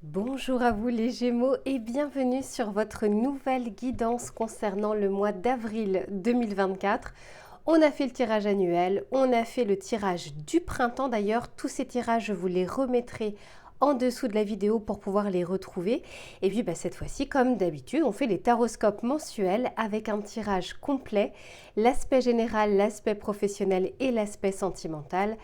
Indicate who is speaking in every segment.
Speaker 1: Bonjour à vous les Gémeaux et bienvenue sur votre nouvelle guidance concernant le mois d'avril 2024. On a fait le tirage annuel, on a fait le tirage du printemps d'ailleurs. Tous ces tirages, je vous les remettrai en dessous de la vidéo pour pouvoir les retrouver. Et puis cette fois-ci, comme d'habitude, on fait les taroscopes mensuels avec un tirage complet, l'aspect général, l'aspect professionnel et l'aspect sentimental.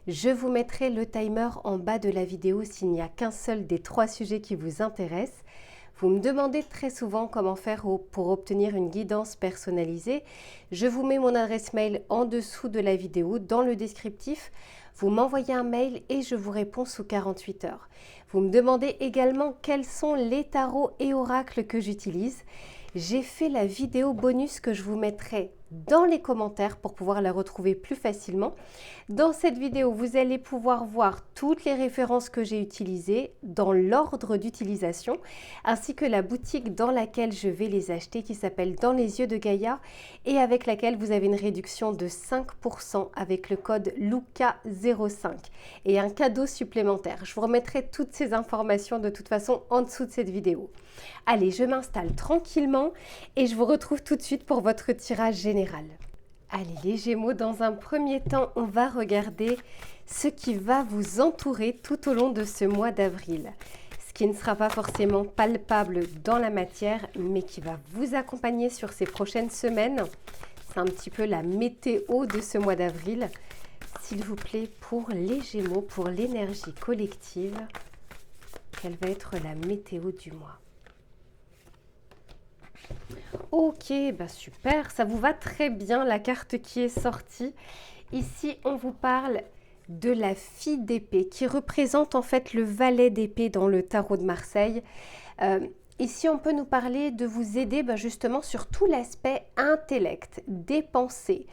Speaker 1: Je vous mettrai le timer en bas de la vidéo s'il n'y a qu'un seul des 3 sujets qui vous intéressent. Vous me demandez très souvent comment faire pour obtenir une guidance personnalisée. Je vous mets mon adresse mail en dessous de la vidéo, dans le descriptif. Vous m'envoyez un mail et je vous réponds sous 48 heures. Vous me demandez également quels sont les tarots et oracles que j'utilise. J'ai fait la vidéo bonus que je vous mettrai dans les commentaires pour pouvoir la retrouver plus facilement. Dans cette vidéo, vous allez pouvoir voir toutes les références que j'ai utilisées dans l'ordre d'utilisation, ainsi que la boutique dans laquelle je vais les acheter qui s'appelle Dans les yeux de Gaïa et avec laquelle vous avez une réduction de 5% avec le code LUCA05 et un cadeau supplémentaire. Je vous remettrai toutes ces informations de toute façon en dessous de cette vidéo. Allez, je m'installe tranquillement et je vous retrouve tout de suite pour votre tirage général. Allez les Gémeaux, dans un premier temps, on va regarder ce qui va vous entourer tout au long de ce mois d'avril. Ce qui ne sera pas forcément palpable dans la matière, mais qui va vous accompagner sur ces prochaines semaines. C'est un petit peu la météo de ce mois d'avril. S'il vous plaît, pour les Gémeaux, pour l'énergie collective, quelle va être la météo du mois ? Ok, super, ça vous va très bien la carte qui est sortie. Ici, on vous parle de la fille d'épée qui représente en fait le valet d'épée dans le tarot de Marseille. Ici, on peut nous parler de vous aider justement sur tout l'aspect intellect, des pensées,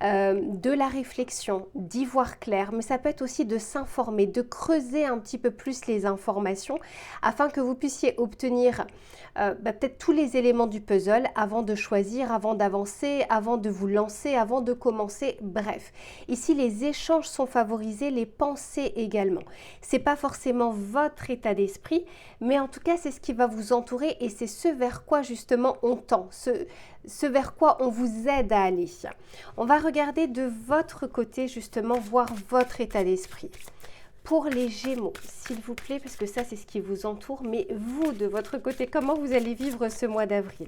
Speaker 1: de la réflexion, d'y voir clair, mais ça peut être aussi de s'informer, de creuser un petit peu plus les informations afin que vous puissiez obtenir peut-être tous les éléments du puzzle avant de choisir, avant d'avancer, avant de vous lancer, avant de commencer, bref. Ici, les échanges sont favorisés, les pensées également. C'est pas forcément votre état d'esprit, mais en tout cas, c'est ce qui va vous entourer et c'est ce vers quoi justement on tend, ce vers quoi on vous aide à aller. On va regarder de votre côté justement, voir votre état d'esprit. Pour les Gémeaux, s'il vous plaît, parce que ça c'est ce qui vous entoure, mais vous de votre côté, comment vous allez vivre ce mois d'avril?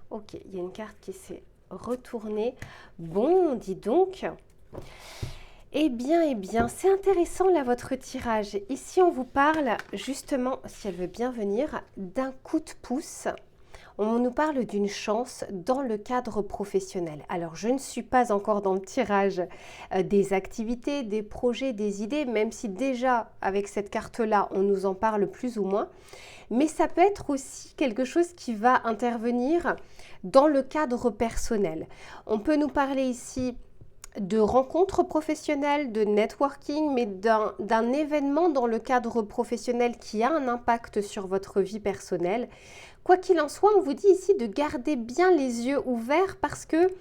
Speaker 1: Ok, il y a une carte qui s'est retournée. Bon, dis donc. Eh bien, c'est intéressant là votre tirage. Ici, on vous parle justement, si elle veut bien venir, d'un coup de pouce. On nous parle d'une chance dans le cadre professionnel. Alors, je ne suis pas encore dans le tirage des activités, des projets, des idées, même si déjà avec cette carte-là, on nous en parle plus ou moins. Mais ça peut être aussi quelque chose qui va intervenir dans le cadre personnel. On peut nous parler ici de rencontres professionnelles, de networking, mais d'un événement dans le cadre professionnel qui a un impact sur votre vie personnelle. Quoi qu'il en soit, on vous dit ici de garder bien les yeux ouverts parce que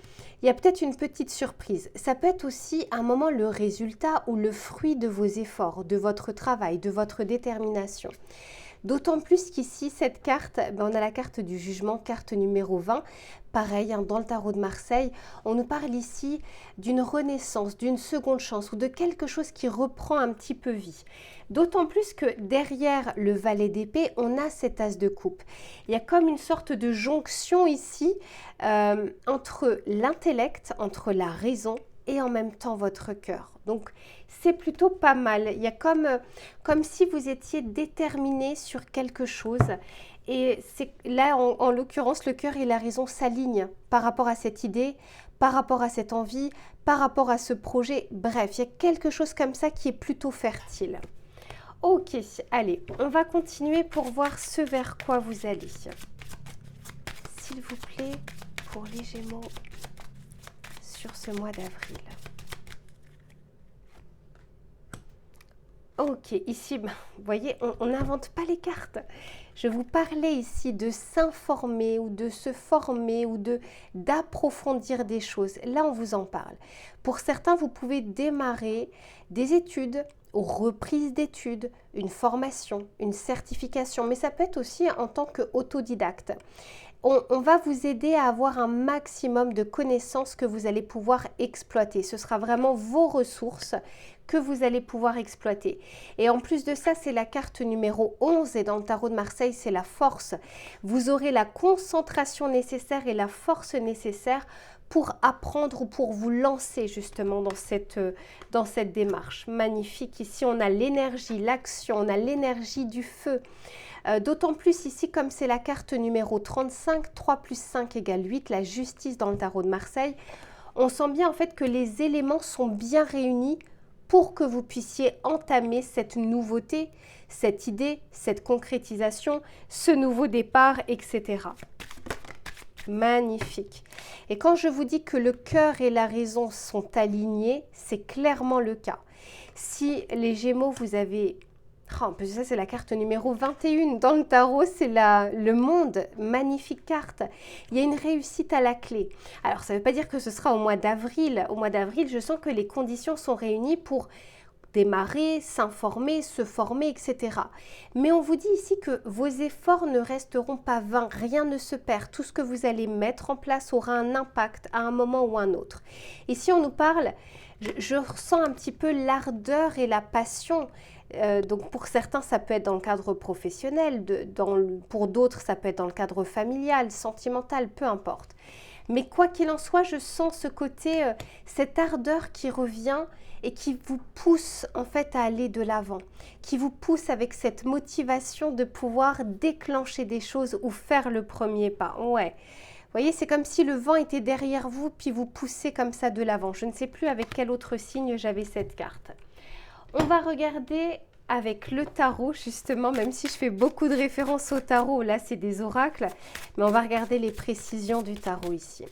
Speaker 1: il y a peut-être une petite surprise. Ça peut être aussi un moment le résultat ou le fruit de vos efforts, de votre travail, de votre détermination. D'autant plus qu'ici, cette carte, on a la carte du jugement, carte numéro 20. Pareil, dans le tarot de Marseille, on nous parle ici d'une renaissance, d'une seconde chance ou de quelque chose qui reprend un petit peu vie. D'autant plus que derrière le valet d'épée, on a cet as de coupe. Il y a comme une sorte de jonction ici entre l'intellect, entre la raison et en même temps votre cœur. Donc, c'est plutôt pas mal. Il y a comme si vous étiez déterminé sur quelque chose. Et c'est là, en l'occurrence, le cœur et la raison s'alignent par rapport à cette idée, par rapport à cette envie, par rapport à ce projet. Bref, il y a quelque chose comme ça qui est plutôt fertile. Ok, allez, on va continuer pour voir ce vers quoi vous allez. S'il vous plaît, pour les Gémeaux, sur ce mois d'avril. Ok, ici, vous voyez, on n'invente pas les cartes. Je vous parlais ici de s'informer ou de se former ou d'approfondir des choses. Là, on vous en parle. Pour certains, vous pouvez démarrer des études reprise d'études, une formation, une certification, mais ça peut être aussi en tant qu'autodidacte. On va vous aider à avoir un maximum de connaissances que vous allez pouvoir exploiter. Ce sera vraiment vos ressources que vous allez pouvoir exploiter. Et en plus de ça, c'est la carte numéro 11 et dans le tarot de Marseille, c'est la force. Vous aurez la concentration nécessaire et la force nécessaire pour apprendre ou pour vous lancer justement dans cette démarche. Magnifique. Ici, on a l'énergie, l'action, on a l'énergie du feu. D'autant plus ici, comme c'est la carte numéro 35, 3 plus 5 égale 8, la justice dans le tarot de Marseille, on sent bien en fait que les éléments sont bien réunis pour que vous puissiez entamer cette nouveauté, cette idée, cette concrétisation, ce nouveau départ, etc. Magnifique. Et quand je vous dis que le cœur et la raison sont alignés, c'est clairement le cas. Si les Gémeaux, vous avez... Oh, ça, c'est la carte numéro 21 dans le tarot, c'est le monde, magnifique carte. Il y a une réussite à la clé. Alors, ça ne veut pas dire que ce sera au mois d'avril. Au mois d'avril, je sens que les conditions sont réunies pour démarrer, s'informer, se former, etc. Mais on vous dit ici que vos efforts ne resteront pas vains, rien ne se perd. Tout ce que vous allez mettre en place aura un impact à un moment ou un autre. Ici, on nous parle, je ressens un petit peu l'ardeur et la passion. Donc pour certains, ça peut être dans le cadre professionnel, pour d'autres, ça peut être dans le cadre familial, sentimental, peu importe. Mais quoi qu'il en soit, je sens ce côté, cette ardeur qui revient et qui vous pousse en fait à aller de l'avant, qui vous pousse avec cette motivation de pouvoir déclencher des choses ou faire le premier pas. Ouais. Vous voyez, c'est comme si le vent était derrière vous, puis vous poussez comme ça de l'avant. Je ne sais plus avec quel autre signe j'avais cette carte. On va regarder avec le tarot, justement, même si je fais beaucoup de références au tarot, là c'est des oracles, mais on va regarder les précisions du tarot ici.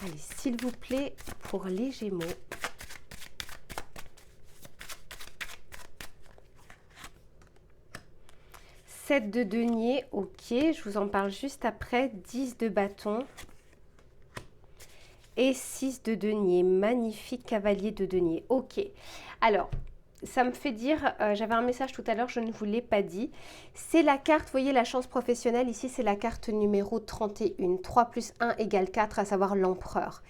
Speaker 1: Allez, s'il vous plaît, pour les Gémeaux. Sept de denier, ok, je vous en parle juste après. 10 de bâton. Et 6 de denier, magnifique cavalier de denier. Ok, alors... ça me fait dire, j'avais un message tout à l'heure, je ne vous l'ai pas dit. C'est la carte, vous voyez la chance professionnelle, ici c'est la carte numéro 31. 3 plus 1 égale 4, à savoir l'empereur.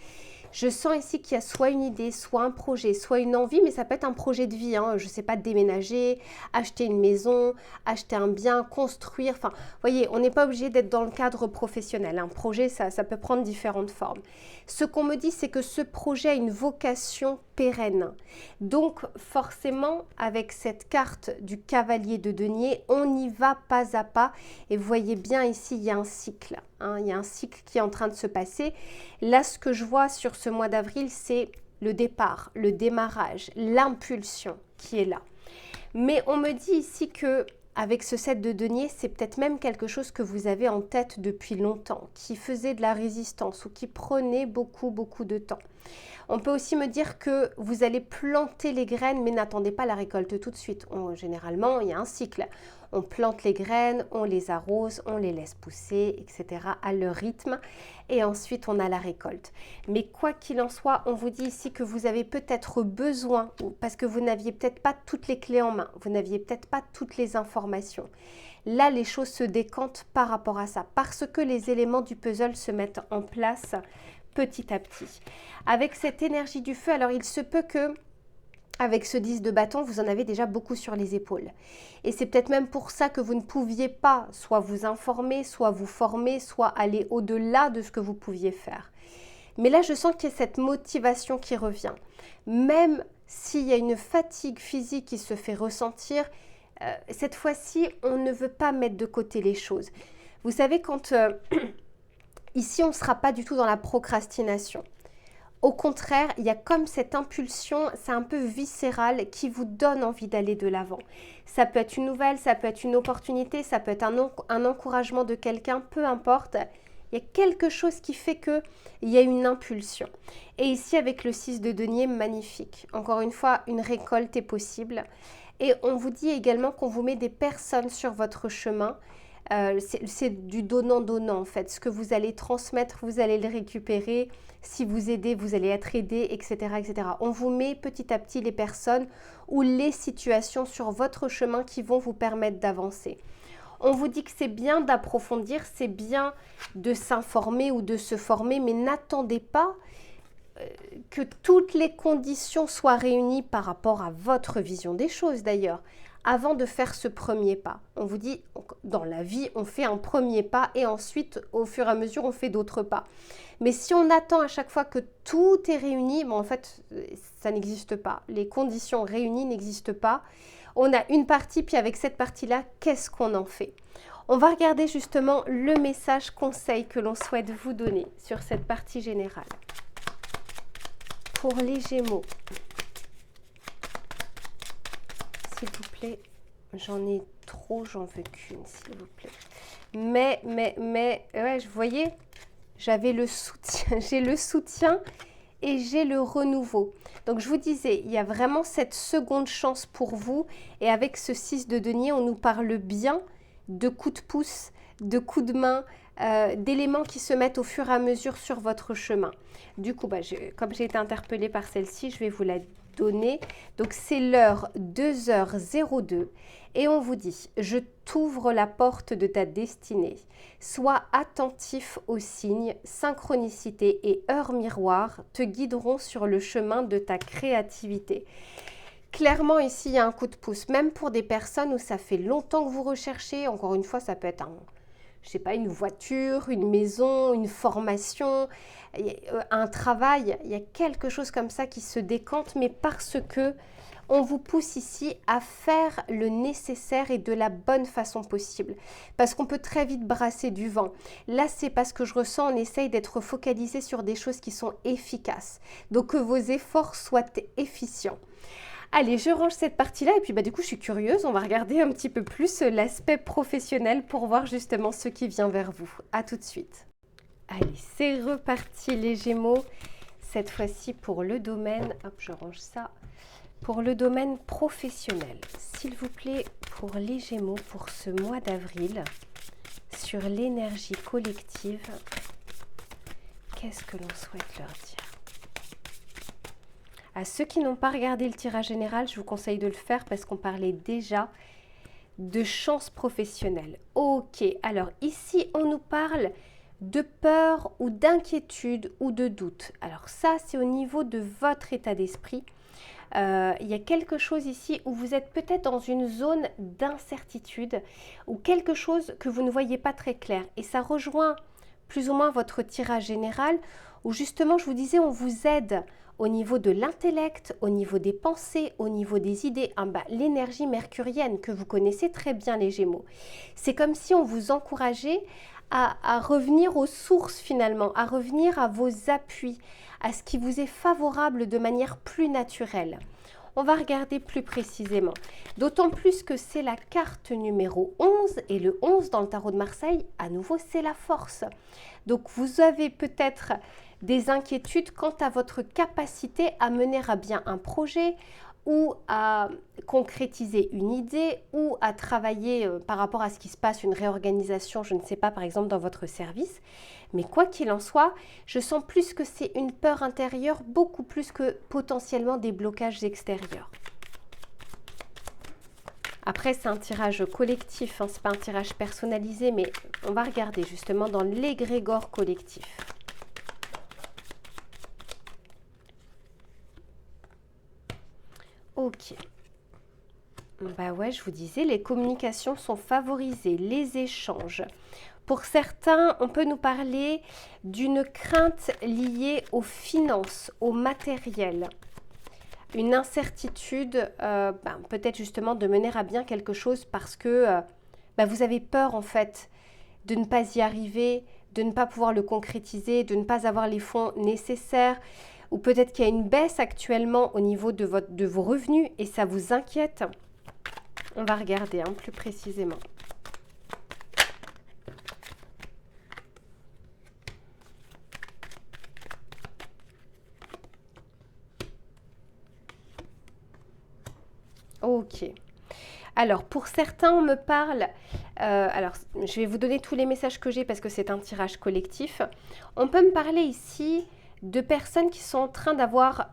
Speaker 1: Je sens ici qu'il y a soit une idée, soit un projet, soit une envie, mais ça peut être un projet de vie. Hein. Je ne sais pas, déménager, acheter une maison, acheter un bien, construire. Enfin, vous voyez, on n'est pas obligé d'être dans le cadre professionnel. Un projet, ça peut prendre différentes formes. Ce qu'on me dit, c'est que ce projet a une vocation pérenne. Donc, forcément, avec cette carte du cavalier de denier, on y va pas à pas. Et vous voyez bien ici, il y a un cycle. Hein, il y a un cycle qui est en train de se passer. Là, ce que je vois sur ce mois d'avril, c'est le départ, le démarrage, l'impulsion qui est là. Mais on me dit ici que avec ce 7 de denier, c'est peut-être même quelque chose que vous avez en tête depuis longtemps, qui faisait de la résistance ou qui prenait beaucoup de temps. On peut aussi me dire que vous allez planter les graines, mais n'attendez pas la récolte tout de suite. Généralement, il y a un cycle. On plante les graines, on les arrose, on les laisse pousser, etc. à leur rythme. Et ensuite, on a la récolte. Mais quoi qu'il en soit, on vous dit ici que vous avez peut-être besoin, parce que vous n'aviez peut-être pas toutes les clés en main, vous n'aviez peut-être pas toutes les informations. Là, les choses se décantent par rapport à ça, parce que les éléments du puzzle se mettent en place petit à petit. Avec cette énergie du feu, alors il se peut que avec ce 10 de bâton, vous en avez déjà beaucoup sur les épaules. Et c'est peut-être même pour ça que vous ne pouviez pas soit vous informer, soit vous former, soit aller au-delà de ce que vous pouviez faire. Mais là, je sens qu'il y a cette motivation qui revient. Même s'il y a une fatigue physique qui se fait ressentir, cette fois-ci, on ne veut pas mettre de côté les choses. Vous savez, quand ici, on ne sera pas du tout dans la procrastination. Au contraire, il y a comme cette impulsion, c'est un peu viscéral, qui vous donne envie d'aller de l'avant. Ça peut être une nouvelle, ça peut être une opportunité, ça peut être un encouragement de quelqu'un, peu importe. Il y a quelque chose qui fait qu'il y a une impulsion. Et ici, avec le 6 de denier, magnifique. Encore une fois, une récolte est possible. Et on vous dit également qu'on vous met des personnes sur votre chemin C'est du donnant-donnant en fait. Ce que vous allez transmettre, vous allez le récupérer. Si vous aidez, vous allez être aidé, etc., etc. On vous met petit à petit les personnes ou les situations sur votre chemin qui vont vous permettre d'avancer. On vous dit que c'est bien d'approfondir, c'est bien de s'informer ou de se former, mais n'attendez pas que toutes les conditions soient réunies par rapport à votre vision des choses d'ailleurs, avant de faire ce premier pas. On vous dit, dans la vie, on fait un premier pas et ensuite, au fur et à mesure, on fait d'autres pas. Mais si on attend à chaque fois que tout est réuni, en fait, ça n'existe pas. Les conditions réunies n'existent pas. On a une partie, puis avec cette partie-là, qu'est-ce qu'on en fait? On va regarder justement le message conseil que l'on souhaite vous donner sur cette partie générale. Pour les Gémeaux, s'il vous plaît, j'en ai trop, j'en veux qu'une, s'il vous plaît. Mais, ouais, vous voyez, j'avais le soutien, j'ai le soutien et j'ai le renouveau. Donc, je vous disais, il y a vraiment cette seconde chance pour vous. Et avec ce 6 de denier, on nous parle bien de coups de pouce, de coups de main, d'éléments qui se mettent au fur et à mesure sur votre chemin. Du coup, comme j'ai été interpellée par celle-ci, je vais vous la donner. Donc, c'est l'heure 2h02 et on vous dit « Je t'ouvre la porte de ta destinée. Sois attentif aux signes, synchronicité et heures miroirs te guideront sur le chemin de ta créativité. » Clairement, ici, il y a un coup de pouce, même pour des personnes où ça fait longtemps que vous recherchez. Encore une fois, ça peut être je sais pas, une voiture, une maison, une formation, un travail. Il y a quelque chose comme ça qui se décante, mais parce que on vous pousse ici à faire le nécessaire et de la bonne façon possible. Parce qu'on peut très vite brasser du vent. Là, c'est parce que je ressens, on essaye d'être focalisé sur des choses qui sont efficaces. Donc, que vos efforts soient efficients. Allez, je range cette partie-là et puis du coup, je suis curieuse. On va regarder un petit peu plus l'aspect professionnel pour voir justement ce qui vient vers vous. À tout de suite. Allez, c'est reparti les Gémeaux. Cette fois-ci pour le domaine, hop, je range ça. Pour le domaine professionnel, s'il vous plaît, pour les Gémeaux, pour ce mois d'avril, sur l'énergie collective, qu'est-ce que l'on souhaite leur dire? À ceux qui n'ont pas regardé le tirage général, je vous conseille de le faire parce qu'on parlait déjà de chance professionnelle. Ok, alors ici, on nous parle de peur ou d'inquiétude ou de doute. Alors ça, c'est au niveau de votre état d'esprit. Il y a quelque chose ici où vous êtes peut-être dans une zone d'incertitude ou quelque chose que vous ne voyez pas très clair. Et ça rejoint plus ou moins votre tirage général où justement, je vous disais, on vous aide au niveau de l'intellect, au niveau des pensées, au niveau des idées. L'énergie mercurienne que vous connaissez très bien les Gémeaux. C'est comme si on vous encourageait à revenir aux sources finalement, à revenir à vos appuis, à ce qui vous est favorable de manière plus naturelle. On va regarder plus précisément. D'autant plus que c'est la carte numéro 11 et le 11 dans le tarot de Marseille, à nouveau, c'est la force. Donc, vous avez peut-être des inquiétudes quant à votre capacité à mener à bien un projet ou à concrétiser une idée ou à travailler par rapport à ce qui se passe, une réorganisation, je ne sais pas, par exemple, dans votre service. Mais quoi qu'il en soit, je sens plus que c'est une peur intérieure, beaucoup plus que potentiellement des blocages extérieurs. Après, c'est un tirage collectif, ce n'est pas un tirage personnalisé, mais on va regarder justement dans l'égrégore collectif. Ok. Ouais, je vous disais, les communications sont favorisées, les échanges. Pour certains, on peut nous parler d'une crainte liée aux finances, au matériel. Une incertitude, peut-être justement de mener à bien quelque chose parce que vous avez peur en fait de ne pas y arriver, de ne pas pouvoir le concrétiser, de ne pas avoir les fonds nécessaires. Ou peut-être qu'il y a une baisse actuellement au niveau de vos revenus et ça vous inquiète. On va regarder plus précisément. Ok. Alors, pour certains, on me parle, alors je vais vous donner tous les messages que j'ai parce que c'est un tirage collectif. On peut me parler ici de personnes qui sont en train d'avoir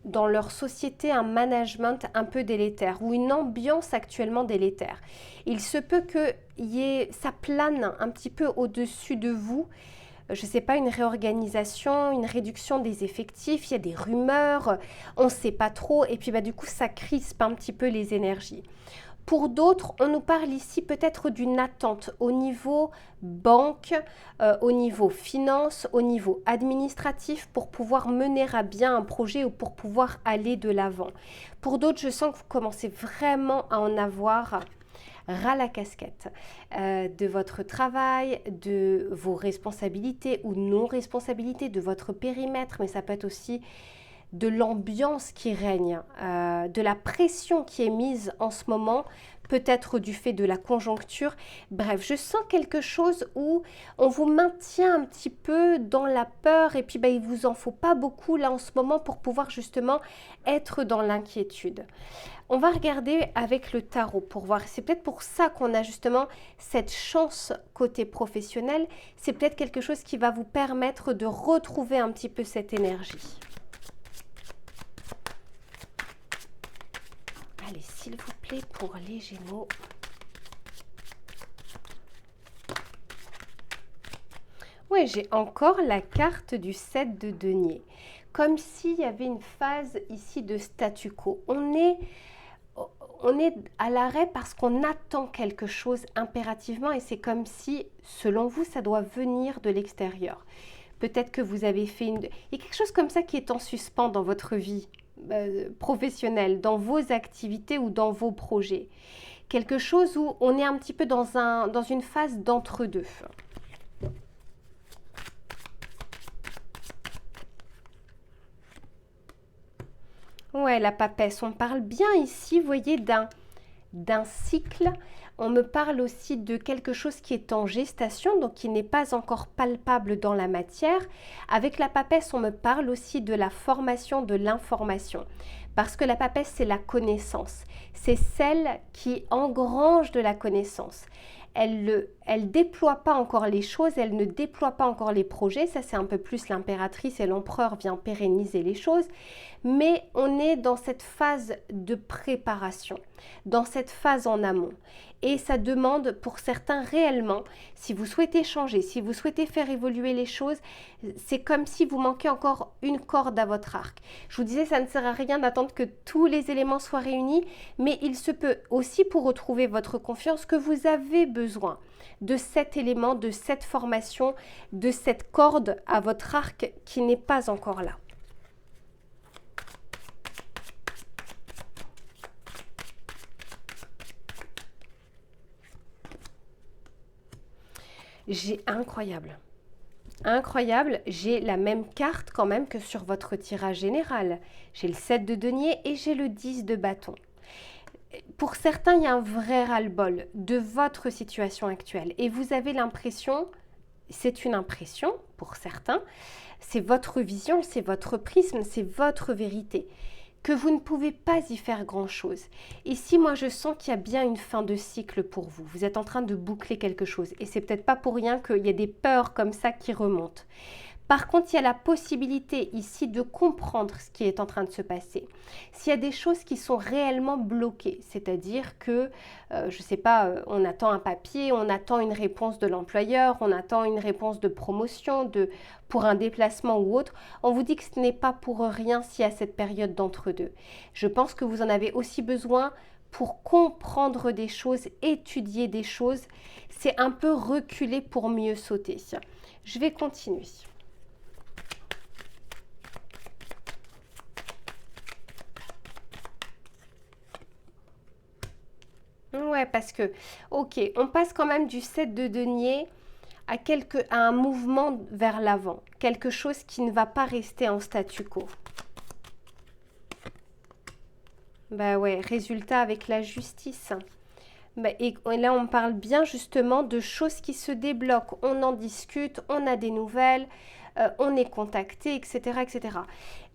Speaker 1: dans leur société un management un peu délétère ou une ambiance actuellement délétère. Il se peut que ça plane un petit peu au-dessus de vous. Je ne sais pas, une réorganisation, une réduction des effectifs, il y a des rumeurs, on ne sait pas trop, et puis du coup ça crispe un petit peu les énergies. Pour d'autres, on nous parle ici peut-être d'une attente au niveau banque, au niveau finance, au niveau administratif pour pouvoir mener à bien un projet ou pour pouvoir aller de l'avant. Pour d'autres, je sens que vous commencez vraiment à en avoir ras la casquette de votre travail, de vos responsabilités ou non-responsabilités, de votre périmètre, mais ça peut être aussi de l'ambiance qui règne, de la pression qui est mise en ce moment, peut-être du fait de la conjoncture. Bref, je sens quelque chose où on vous maintient un petit peu dans la peur et puis il ne vous en faut pas beaucoup là en ce moment pour pouvoir justement être dans l'inquiétude. On va regarder avec le tarot pour voir. C'est peut-être pour ça qu'on a justement cette chance côté professionnel. C'est peut-être quelque chose qui va vous permettre de retrouver un petit peu cette énergie. Allez, s'il vous plaît, pour les Gémeaux. Oui, j'ai encore la carte du 7 de denier. Comme s'il y avait une phase ici de statu quo. On est à l'arrêt parce qu'on attend quelque chose impérativement et c'est comme si, selon vous, ça doit venir de l'extérieur. Peut-être que vous avez fait il y a quelque chose comme ça qui est en suspens dans votre vie professionnelle, dans vos activités ou dans vos projets. Quelque chose où on est un petit peu dans une phase d'entre-deux. Ouais, la papesse, on parle bien ici, vous voyez, d'un cycle. On me parle aussi de quelque chose qui est en gestation, donc qui n'est pas encore palpable dans la matière. Avec la papesse, on me parle aussi de la formation, de l'information. Parce que la papesse, c'est la connaissance. C'est celle qui engrange de la connaissance. Elle déploie pas encore les choses, elle ne déploie pas encore les projets. Ça, c'est un peu plus l'impératrice et l'empereur vient pérenniser les choses. Mais on est dans cette phase de préparation, dans cette phase en amont. Et ça demande pour certains réellement, si vous souhaitez changer, si vous souhaitez faire évoluer les choses, c'est comme si vous manquez encore une corde à votre arc. Je vous disais, ça ne sert à rien d'attendre que tous les éléments soient réunis, mais il se peut aussi pour retrouver votre confiance que vous avez besoin de cet élément, de cette formation, de cette corde à votre arc qui n'est pas encore là. J'ai incroyable. Incroyable, j'ai la même carte quand même que sur votre tirage général. J'ai le 7 de denier et j'ai le 10 de bâton. Pour certains, il y a un vrai ras-le-bol de votre situation actuelle et vous avez l'impression, c'est une impression pour certains, c'est votre vision, c'est votre prisme, c'est votre vérité, que vous ne pouvez pas y faire grand-chose. Ici, moi, je sens qu'il y a bien une fin de cycle pour vous. Vous êtes en train de boucler quelque chose. Et c'est peut-être pas pour rien qu'il y a des peurs comme ça qui remontent. Par contre, il y a la possibilité ici de comprendre ce qui est en train de se passer. S'il y a des choses qui sont réellement bloquées, c'est-à-dire que, je ne sais pas, on attend un papier, on attend une réponse de l'employeur, on attend une réponse de promotion, pour un déplacement ou autre, on vous dit que ce n'est pas pour rien s'il y a cette période d'entre-deux. Je pense que vous en avez aussi besoin pour comprendre des choses, étudier des choses. C'est un peu reculer pour mieux sauter. Je vais continuer. Ouais, parce que, ok, on passe quand même du 7 de denier à un mouvement vers l'avant, quelque chose qui ne va pas rester en statu quo. Bah ouais, résultat avec la justice. Bah, et là, on parle bien justement de choses qui se débloquent. On en discute, on a des nouvelles. on est contacté, etc., etc.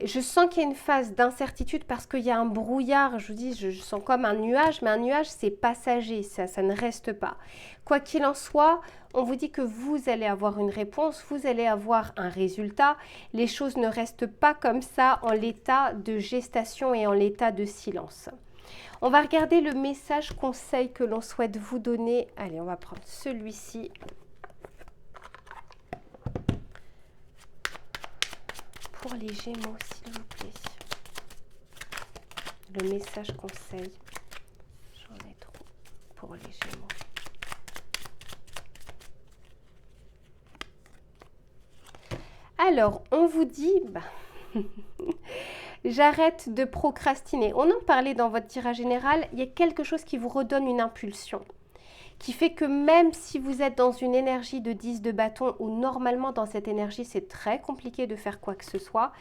Speaker 1: Je sens qu'il y a une phase d'incertitude parce qu'il y a un brouillard, je vous dis, je sens comme un nuage, mais un nuage c'est passager, ça ne reste pas. Quoi qu'il en soit, on vous dit que vous allez avoir une réponse, vous allez avoir un résultat. Les choses ne restent pas comme ça en l'état de gestation et en l'état de silence. On va regarder le message conseil que l'on souhaite vous donner. Allez, on va prendre celui-ci. Pour les Gémeaux, s'il vous plaît. Le message conseil. J'en ai trop pour les Gémeaux. Alors, on vous dit, j'arrête de procrastiner. On en parlait dans votre tirage général, il y a quelque chose qui vous redonne une impulsion, qui fait que même si vous êtes dans une énergie de 10 de bâton, où normalement dans cette énergie c'est très compliqué de faire quoi que ce soit,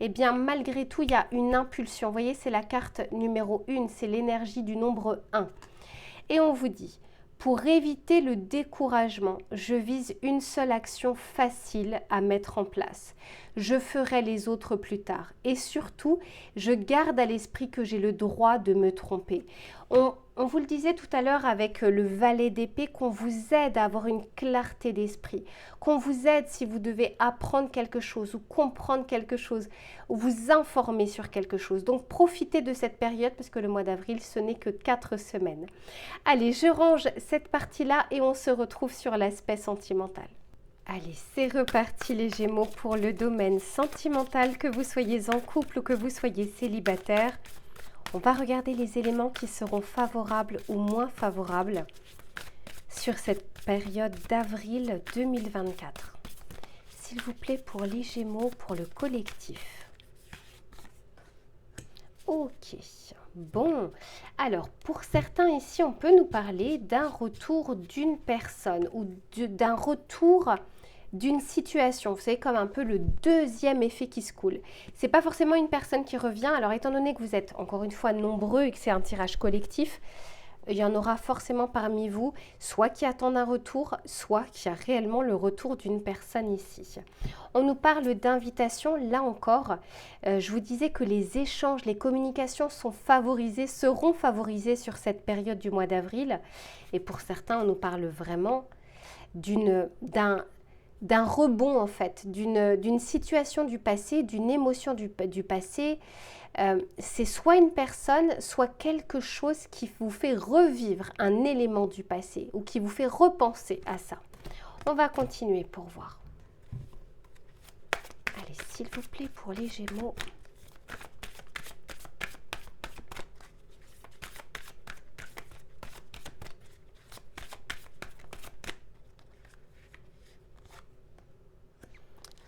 Speaker 1: et bien malgré tout il y a une impulsion. Vous voyez, c'est la carte numéro 1, c'est l'énergie du nombre 1. Et on vous dit, pour éviter le découragement, je vise une seule action facile à mettre en place. Je ferai les autres plus tard. Et surtout, je garde à l'esprit que j'ai le droit de me tromper. On vous le disait tout à l'heure avec le valet d'épée, qu'on vous aide à avoir une clarté d'esprit, qu'on vous aide si vous devez apprendre quelque chose ou comprendre quelque chose, ou vous informer sur quelque chose. Donc profitez de cette période parce que le mois d'avril, ce n'est que 4 semaines. Allez, je range cette partie-là et on se retrouve sur l'aspect sentimental. Allez, c'est reparti les Gémeaux pour le domaine sentimental, que vous soyez en couple ou que vous soyez célibataire. On va regarder les éléments qui seront favorables ou moins favorables sur cette période d'avril 2024. S'il vous plaît, pour les Gémeaux, pour le collectif. Ok, bon. Alors, pour certains ici, on peut nous parler d'un retour d'une personne ou d'un retour d'une situation, vous savez, comme un peu le deuxième effet qui se coule. C'est pas forcément une personne qui revient. Alors, étant donné que vous êtes encore une fois nombreux et que c'est un tirage collectif, il y en aura forcément parmi vous, soit qui attendent un retour, soit qui a réellement le retour d'une personne ici. On nous parle d'invitation, là encore, je vous disais que les échanges, les communications sont favorisées, seront favorisées sur cette période du mois d'avril. Et pour certains, on nous parle vraiment d'un rebond en fait, d'une situation du passé, d'une émotion du passé. C'est soit une personne, soit quelque chose qui vous fait revivre un élément du passé ou qui vous fait repenser à ça. On va continuer pour voir. Allez, s'il vous plaît, pour les Gémeaux.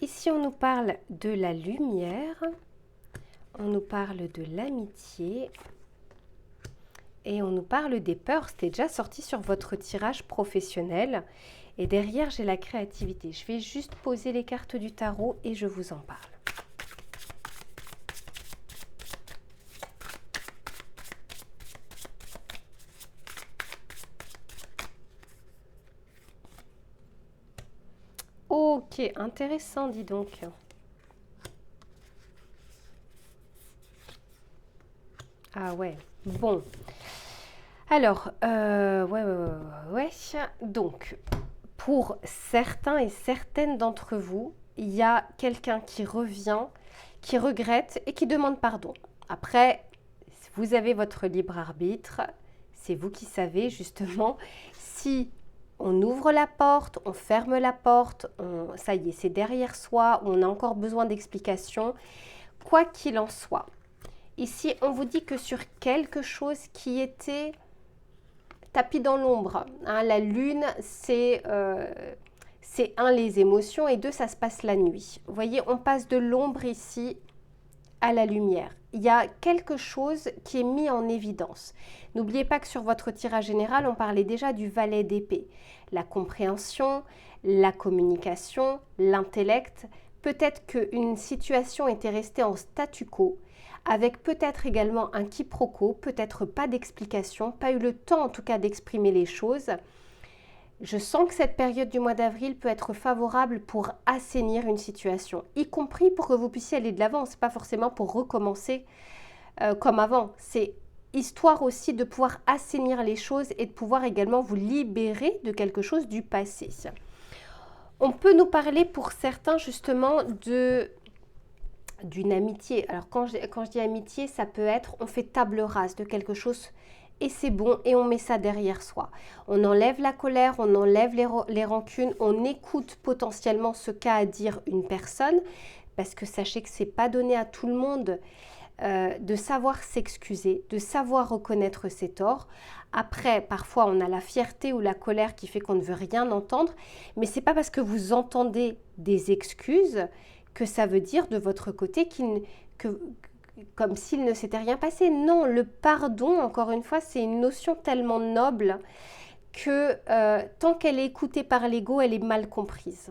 Speaker 1: Ici, on nous parle de la lumière, on nous parle de l'amitié et on nous parle des peurs. C'était déjà sorti sur votre tirage professionnel. Et derrière, j'ai la créativité. Je vais juste poser les cartes du tarot et je vous en parle. Ok, intéressant, dis donc. Ah ouais, bon. Alors, ouais. Donc, pour certains et certaines d'entre vous, il y a quelqu'un qui revient, qui regrette et qui demande pardon. Après, vous avez votre libre arbitre. C'est vous qui savez justement si on ouvre la porte, on ferme la porte, ça y est, c'est derrière soi, on a encore besoin d'explications. Quoi qu'il en soit, ici, on vous dit que sur quelque chose qui était tapis dans l'ombre, hein, la lune, c'est les émotions, et 2, ça se passe la nuit. Vous voyez, on passe de l'ombre ici à la lumière. Il y a quelque chose qui est mis en évidence. N'oubliez pas que sur votre tirage général, on parlait déjà du valet d'épée. La compréhension, la communication, l'intellect. Peut-être qu'une situation était restée en statu quo, avec peut-être également un quiproquo, peut-être pas d'explication, pas eu le temps en tout cas d'exprimer les choses. Je sens que cette période du mois d'avril peut être favorable pour assainir une situation, y compris pour que vous puissiez aller de l'avant. Ce n'est pas forcément pour recommencer comme avant. C'est histoire aussi de pouvoir assainir les choses et de pouvoir également vous libérer de quelque chose du passé. On peut nous parler pour certains justement d'une amitié. Alors quand je dis amitié, ça peut être on fait table rase de quelque chose et c'est bon et on met ça derrière soi. On enlève la colère, on enlève les rancunes, on écoute potentiellement ce qu'a à dire une personne parce que sachez que c'est pas donné à tout le monde de savoir s'excuser, de savoir reconnaître ses torts. Après, parfois, on a la fierté ou la colère qui fait qu'on ne veut rien entendre, mais c'est pas parce que vous entendez des excuses que ça veut dire de votre côté comme s'il ne s'était rien passé. Non, le pardon, encore une fois, c'est une notion tellement noble que tant qu'elle est écoutée par l'ego, elle est mal comprise,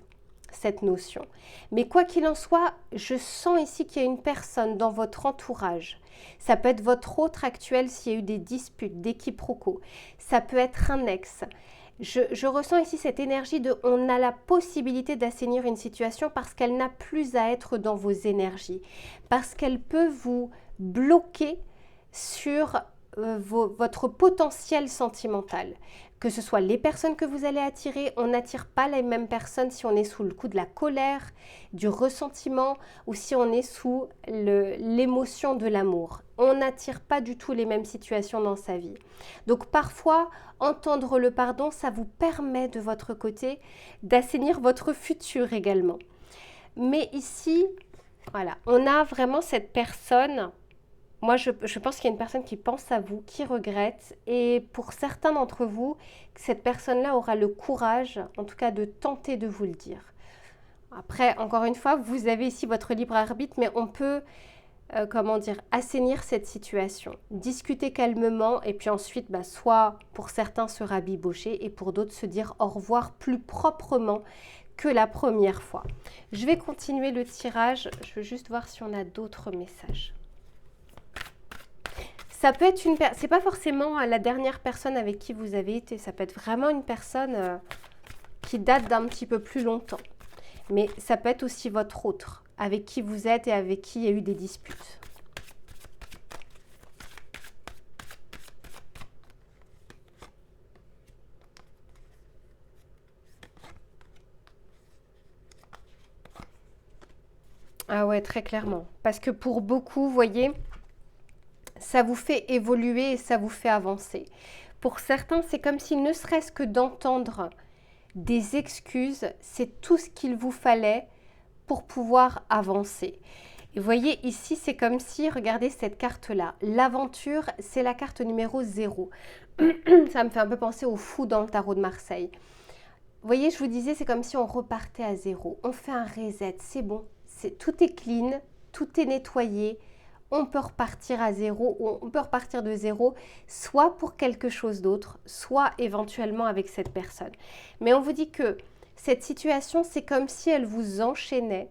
Speaker 1: cette notion. Mais quoi qu'il en soit, je sens ici qu'il y a une personne dans votre entourage. Ça peut être votre autre actuel s'il y a eu des disputes, des quiproquos. Ça peut être un ex. Je ressens ici cette énergie de on a la possibilité d'assainir une situation parce qu'elle n'a plus à être dans vos énergies, parce qu'elle peut vous bloquer sur votre potentiel sentimental. Que ce soit les personnes que vous allez attirer, on n'attire pas les mêmes personnes si on est sous le coup de la colère, du ressentiment ou si on est sous l'émotion de l'amour. On n'attire pas du tout les mêmes situations dans sa vie. Donc parfois, entendre le pardon, ça vous permet de votre côté d'assainir votre futur également. Mais ici, voilà, on a vraiment cette personne. Moi, je pense qu'il y a une personne qui pense à vous, qui regrette. Et pour certains d'entre vous, cette personne-là aura le courage, en tout cas, de tenter de vous le dire. Après, encore une fois, vous avez ici votre libre arbitre, mais on peut, assainir cette situation. Discuter calmement et puis ensuite, soit pour certains se rabibocher et pour d'autres se dire au revoir plus proprement que la première fois. Je vais continuer le tirage. Je veux juste voir si on a d'autres messages. Ça peut être c'est pas forcément la dernière personne avec qui vous avez été, ça peut être vraiment une personne qui date d'un petit peu plus longtemps. Mais ça peut être aussi votre autre, avec qui vous êtes et avec qui il y a eu des disputes. Ah ouais, très clairement. Parce que pour beaucoup, vous voyez, ça vous fait évoluer et ça vous fait avancer. Pour certains, c'est comme si ne serait-ce que d'entendre des excuses, c'est tout ce qu'il vous fallait pour pouvoir avancer. Et vous voyez, ici, c'est comme si, regardez cette carte-là, l'aventure, c'est la carte numéro 0. Ça me fait un peu penser au fou dans le tarot de Marseille. Vous voyez, je vous disais, c'est comme si on repartait à 0. On fait un reset, c'est bon, tout est clean, tout est nettoyé. On peut repartir à 0 ou on peut repartir de 0, soit pour quelque chose d'autre, soit éventuellement avec cette personne. Mais on vous dit que cette situation, c'est comme si elle vous enchaînait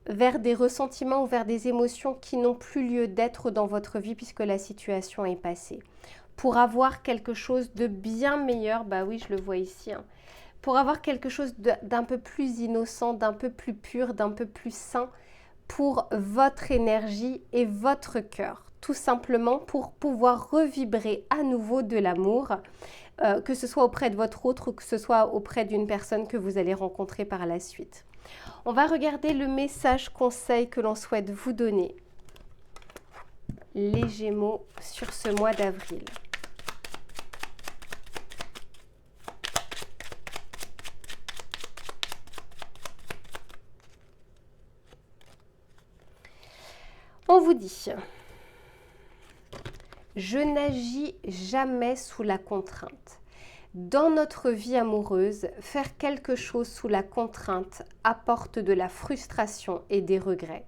Speaker 1: vers des ressentiments ou vers des émotions qui n'ont plus lieu d'être dans votre vie puisque la situation est passée. Pour avoir quelque chose de bien meilleur, bah oui, je le vois ici, hein, pour avoir quelque chose d'un peu plus innocent, d'un peu plus pur, d'un peu plus sain, pour votre énergie et votre cœur, tout simplement pour pouvoir revibrer à nouveau de l'amour, que ce soit auprès de votre autre ou que ce soit auprès d'une personne que vous allez rencontrer par la suite. On va regarder le message conseil que l'on souhaite vous donner, les Gémeaux, sur ce mois d'avril. On vous dit, je n'agis jamais sous la contrainte. Dans notre vie amoureuse, faire quelque chose sous la contrainte apporte de la frustration et des regrets.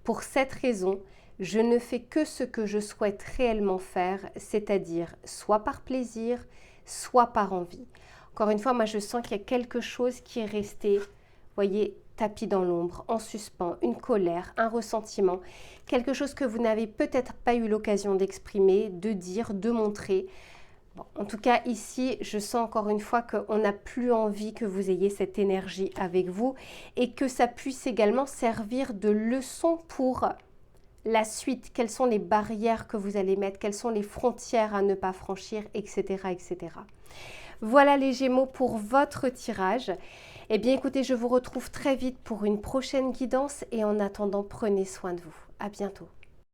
Speaker 1: Pour cette raison, je ne fais que ce que je souhaite réellement faire, c'est-à-dire soit par plaisir, soit par envie. Encore une fois, moi je sens qu'il y a quelque chose qui est resté, voyez, tapis dans l'ombre, en suspens, une colère, un ressentiment, quelque chose que vous n'avez peut-être pas eu l'occasion d'exprimer, de dire, de montrer. Bon, en tout cas, ici, je sens encore une fois qu'on n'a plus envie que vous ayez cette énergie avec vous et que ça puisse également servir de leçon pour la suite. Quelles sont les barrières que vous allez mettre, quelles sont les frontières à ne pas franchir, etc., etc. Voilà les Gémeaux pour votre tirage. Eh bien, écoutez, je vous retrouve très vite pour une prochaine guidance et en attendant, prenez soin de vous. À bientôt.